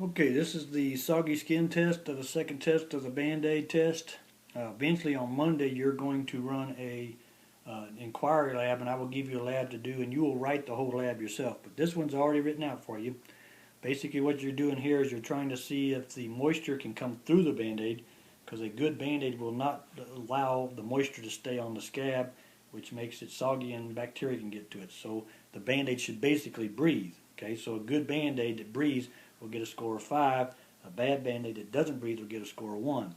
Okay, this is the soggy skin test, the second test of the BandAid test. Eventually on Monday you're going to run a inquiry lab, and I will give you a lab to do, and you will write the whole lab yourself. But this one's already written out for you. Basically what you're doing here is you're trying to see if the moisture can come through the BandAid, because a good BandAid will not allow the moisture to stay on the scab, which makes it soggy and bacteria can get to it. So the BandAid should basically breathe. Okay, so a good BandAid that breathes will get a score of 5. A bad BandAid that doesn't breathe will get a score of 1.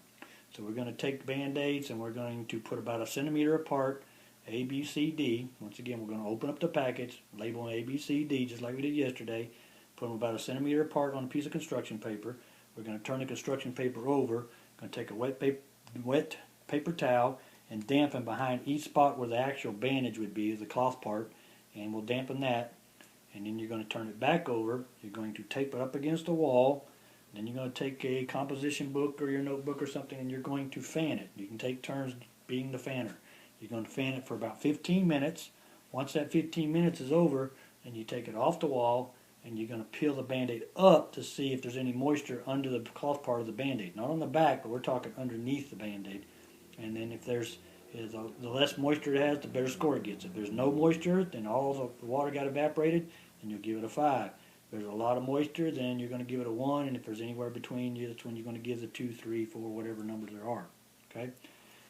So we're going to take BandAids and we're going to put about a centimeter apart, A, B, C, D. Once again, we're going to open up the package, label A, B, C, D, just like we did yesterday. Put them about a centimeter apart on a piece of construction paper. We're going to turn the construction paper over. Going to take a wet paper towel and dampen behind each spot where the actual bandage would be, the cloth part, and we'll dampen that. And then you're going to turn it back over. You're going to tape it up against the wall. Then you're going to take a composition book or your notebook or something, and you're going to fan it. You can take turns being the fanner. You're going to fan it for about 15 minutes. Once that 15 minutes is over, then you take it off the wall, and you're going to peel the Band-Aid up to see if there's any moisture under the cloth part of the Band-Aid. Not on the back, but we're talking underneath the Band-Aid. And then if there's the less moisture it has, the better score it gets. If there's no moisture, then all the water got evaporated, and you'll give it a 5. If there's a lot of moisture, then you're going to give it a 1, and if there's anywhere between, that's when you're going to give the 2, 3, 4, whatever numbers there are. Okay?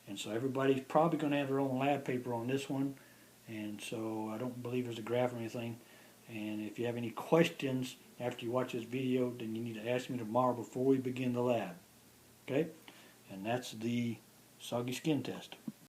And so everybody's probably going to have their own lab paper on this one, and so I don't believe there's a graph or anything. And if you have any questions after you watch this video, then you need to ask me tomorrow before we begin the lab. Okay? And that's the soggy skin test.